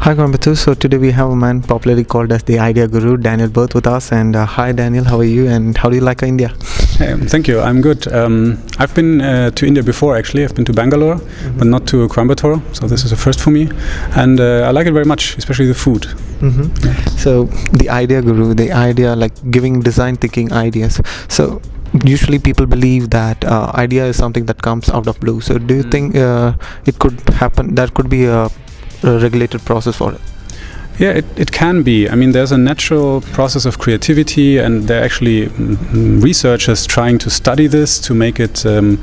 Hi Coimbatore. So today we have a man popularly called as the Idea Guru, Daniel Barth, with us. And hi Daniel, how are you? And how do you like India? Hey, thank you. I'm good. I've been to India before. Actually, I've been to Bangalore, but not to Coimbatore. So this is a first for me, and I like it very much, especially the food. So the Idea Guru, the idea like giving design thinking ideas. So usually people believe that idea is something that comes out of blue. So do you think it could happen? That could be a regulated process for it? Yeah, it can be. I mean, there's a natural process of creativity, and there are actually researchers trying to study this to make it, to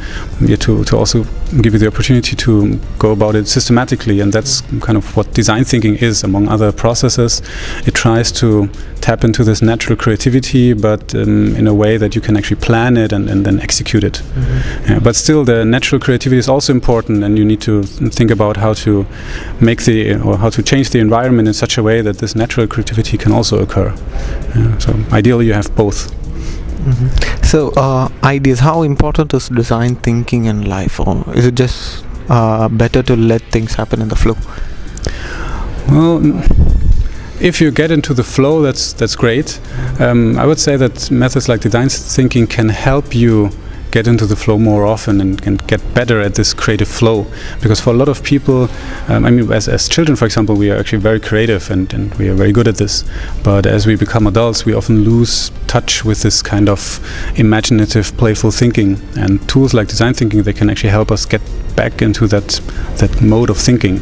also give you the opportunity to go about it systematically. And that's kind of what design thinking is, among other processes. It tries to tap into this natural creativity, but in a way that you can actually plan it and then execute it. Yeah, but still, the natural creativity is also important, and you need to think about how to how to change the environment in such a way that this natural creativity can also occur. So ideally you have both. So ideas, how important is design thinking in life, or is it just better to let things happen in the flow? Well, if you get into the flow, that's great. I would say that methods like design thinking can help you get into the flow more often and can get better at this creative flow, because for a lot of people, I mean, as children, for example, we are actually very creative and we are very good at this, but as we become adults, we often lose touch with this kind of imaginative, playful thinking, and tools like design thinking, they can actually help us get back into that mode of thinking.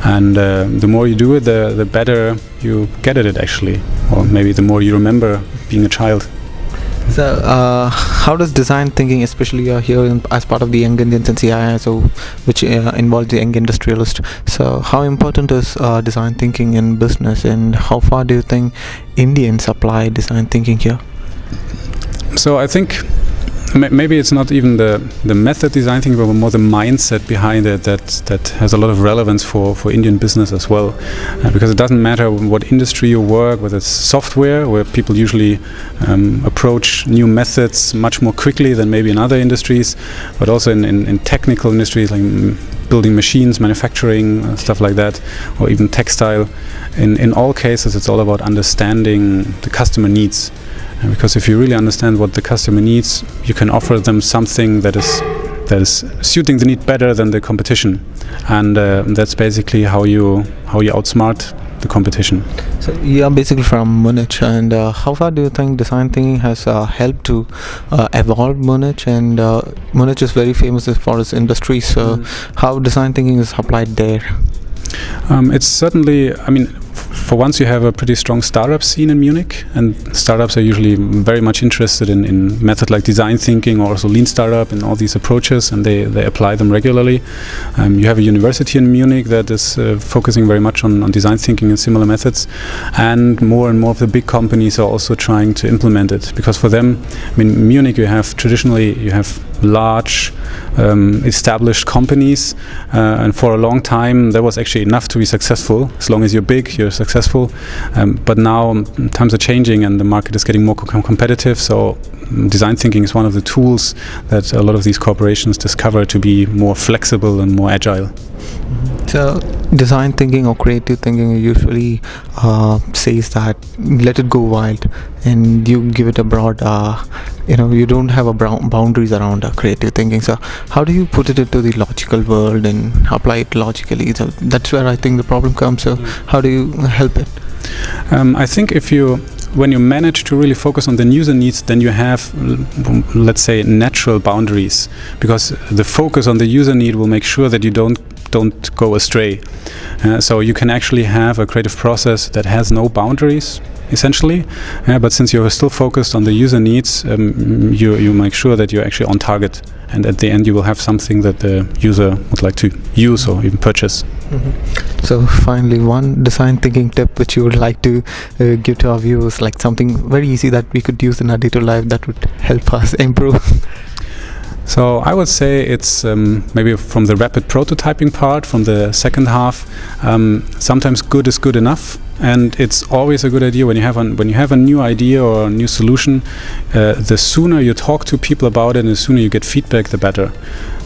And the more you do it, the better you get at it, actually, or maybe the more you remember being a child. So how does design thinking, especially here as part of the Young Indians and CII, so which involves the young industrialist, so how important is design thinking in business, and how far do you think Indians apply design thinking here? So I think maybe it's not even the method design thinking, but more the mindset behind it that has a lot of relevance for Indian business as well, because it doesn't matter what industry you work, whether it's software, where people usually approach new methods much more quickly than maybe in other industries, but also in technical industries like building machines, manufacturing, stuff like that, or even textile. In all cases, it's all about understanding the customer needs. Because if you really understand what the customer needs, you can offer them something that is suiting the need better than the competition, and that's basically how you outsmart the competition. So you are basically from Munich, and how far do you think design thinking has helped to evolve Munich? And Munich is very famous for its industry, so how design thinking is applied there? It's certainly, I mean, for once you have a pretty strong startup scene in Munich, and startups are usually very much interested in methods like design thinking, or also lean startup and all these approaches, and they apply them regularly. You have a university in Munich that is focusing very much on design thinking and similar methods, and more of the big companies are also trying to implement it, because for them, I mean, Munich, you have large established companies, and for a long time there was actually enough to be successful. As long as you're big, you're successful, but now times are changing and the market is getting more competitive, so design thinking is one of the tools that a lot of these corporations discover to be more flexible and more agile. So design thinking or creative thinking usually says that let it go wild, and you give it a broad, you don't have a boundaries around creative thinking. So how do you put it into the logical world and apply it logically? So that's where I think the problem comes. So how do you help it? I think when you manage to really focus on the user needs, then you have, let's say, natural boundaries, because the focus on the user need will make sure that you don't go astray. So you can actually have a creative process that has no boundaries, essentially, but since you're still focused on the user needs, you make sure that you're actually on target, and at the end you will have something that the user would like to use or even purchase. So finally, one design thinking tip which you would like to give to our viewers, like something very easy that we could use in our day-to-day life that would help us improve. So I would say it's maybe from the rapid prototyping part, from the second half, sometimes good is good enough, and it's always a good idea when you have a new idea or a new solution. The sooner you talk to people about it, and the sooner you get feedback, the better.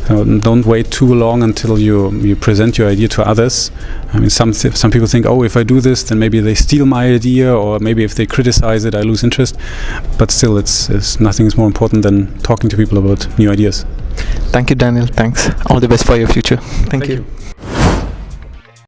So don't wait too long until you present your idea to others. I mean, some people think, oh, if I do this, then maybe they steal my idea, or maybe if they criticize it, I lose interest. But still, it's nothing is more important than talking to people about new ideas. Thank you, Daniel. Thanks. All the best for your future. Thank you.